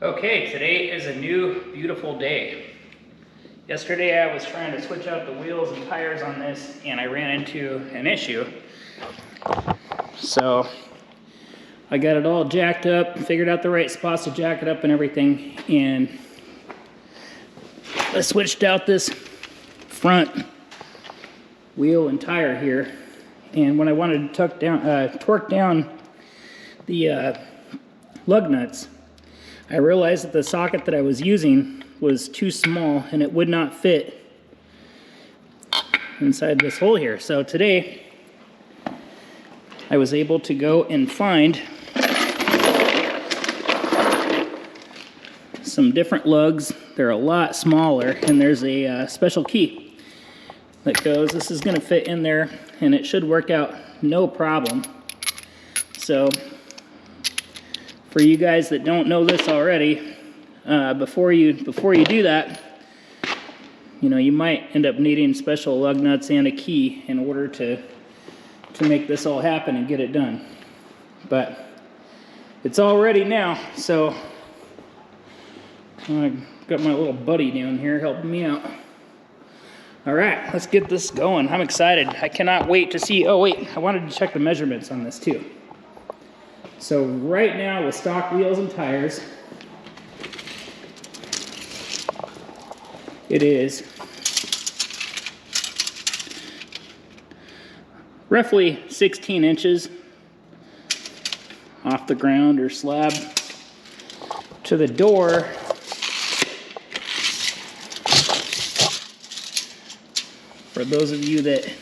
Okay, today is a new, beautiful day. Yesterday I was trying to switch out the wheels and tires on this and I ran into an issue. So I got it all jacked up, figured out the right spots to jack it up and everything, and I switched out this front wheel and tire here. And when I wanted to torque down the lug nuts, I realized that the socket that I was using was too small and it would not fit inside this hole here. So today I was able to go and find some different lugs. They're a lot smaller, and there's a special key that goes, this is going to fit in there and it should work out no problem. So for you guys that don't know this already, before you do that, you know, you might end up needing special lug nuts and a key in order to make this all happen and get it done. But it's all ready now, so I've got my little buddy down here helping me out. All right, let's get this going. I'm excited. I cannot wait to see. Oh wait, I wanted to check the measurements on this too. So right now with stock wheels and tires, it is roughly 16 inches off the ground or slab to the door. For those of you that,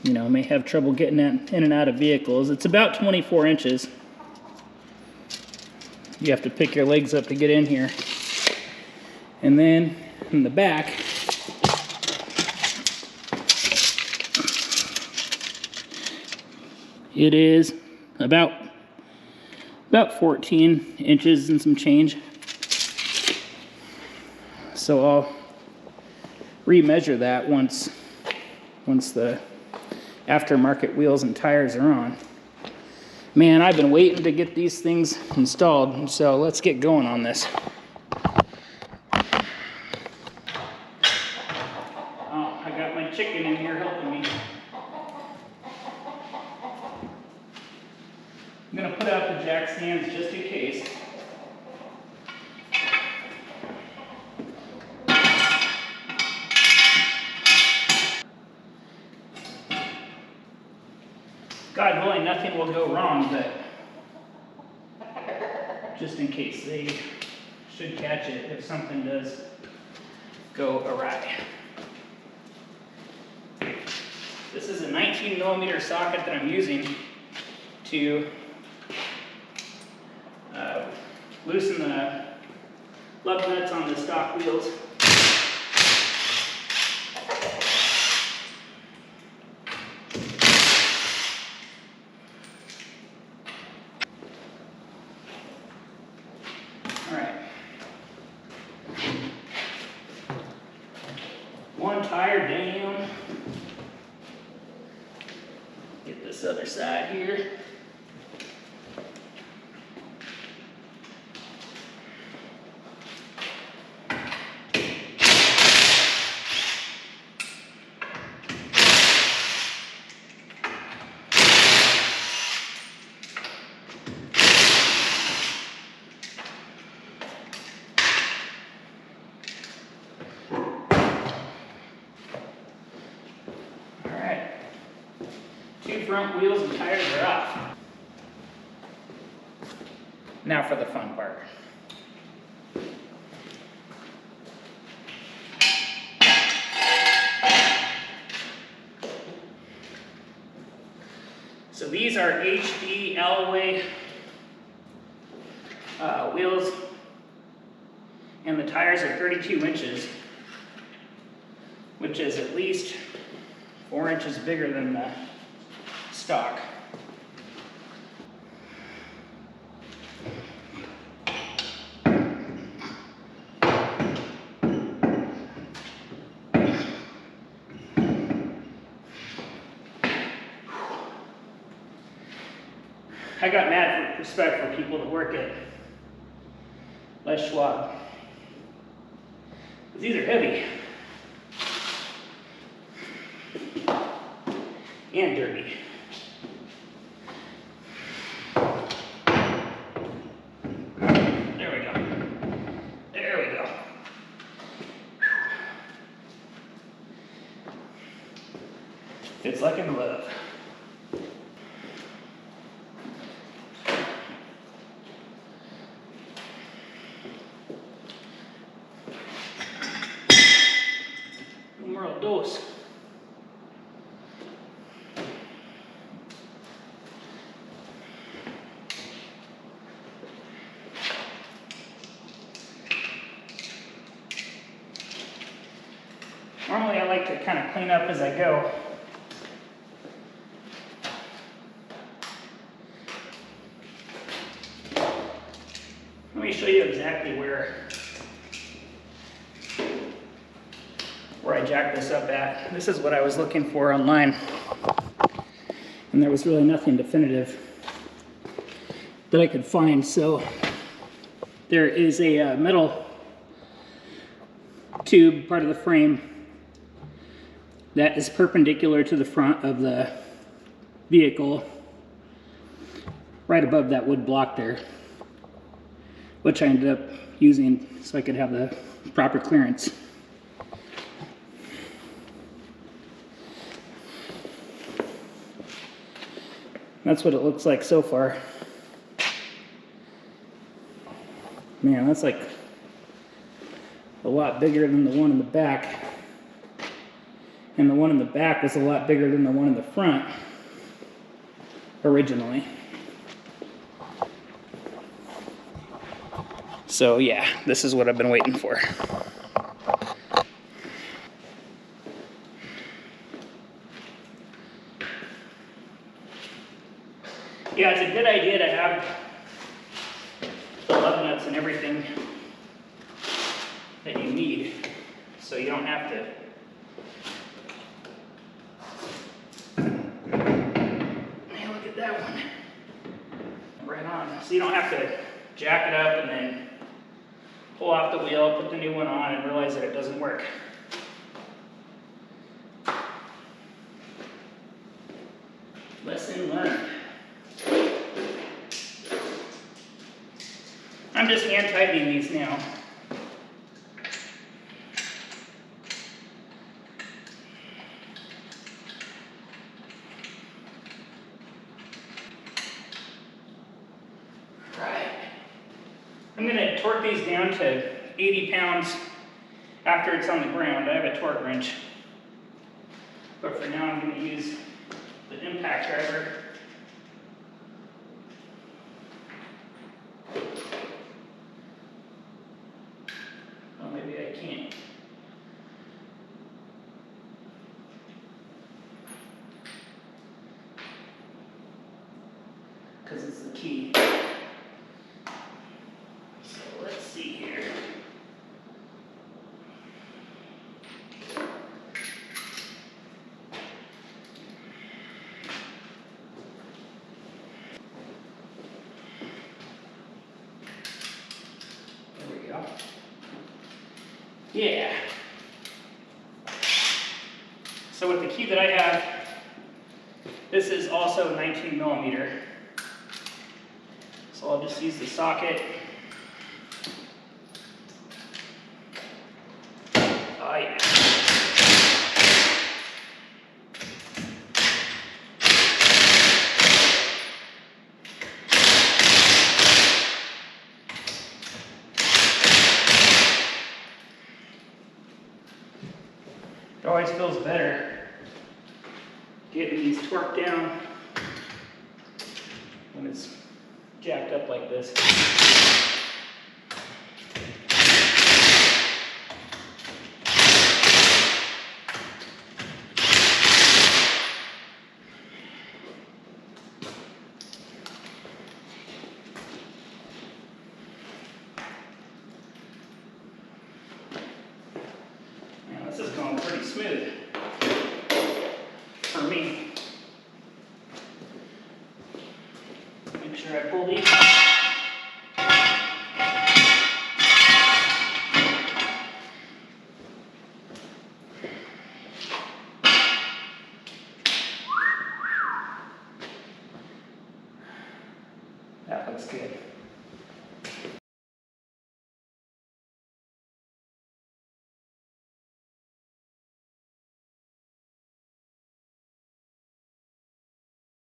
you know, may have trouble getting in and out of vehicles, it's about 24 inches. You have to pick your legs up to get in here. And then in the back, it is about 14 inches and some change. So I'll remeasure that once the aftermarket wheels and tires are on. Man, I've been waiting to get these things installed, so let's get going on this. Oh, I got my chicken in here helping me. I'm gonna put out the jack stands just in case. God willing, nothing will go wrong, but just in case, they should catch it if something does go awry. This is a 19mm socket that I'm using to loosen the lug nuts on the stock wheels. One tire down. Get this other side here. Two front wheels and tires are off. Now for the fun part. So these are HD alloy wheels, and the tires are 32 inches, which is at least 4 inches bigger than the stock. I got mad respect for people that work at Les Schwab. These are heavy. And dirty. There we go. There we go. Fits like a glove. Numero dos. Normally I like to kind of clean up as I go. Let me show you exactly where I jacked this up at. This is what I was looking for online, and there was really nothing definitive that I could find. So there is a metal tube, part of the frame, that is perpendicular to the front of the vehicle, right above that wood block there, which I ended up using so I could have the proper clearance. That's what it looks like so far. Man, that's like a lot bigger than the one in the back. And the one in the back was a lot bigger than the one in the front originally. So yeah, this is what I've been waiting for. Yeah, it's a good idea to have the lug nuts and everything that you need, so you don't have to look at that one. Right on. So you don't have to jack it up and then pull off the wheel, put the new one on, and realize that it doesn't work. Lesson learned. I'm just hand tightening these now. Right. I'm going to torque these down to 80 pounds after it's on the ground. I have a torque wrench. But for now I'm going to use the impact driver. Maybe I can't. Because it's the key. So let's see here. There we go. Yeah. So with the key that I have, this is also 19 millimeter. So I'll just use the socket. Oh yeah. It always feels better getting these torqued down when it's jacked up like this. Man, this is going pretty smooth for me. Make sure I pull these. That looks good.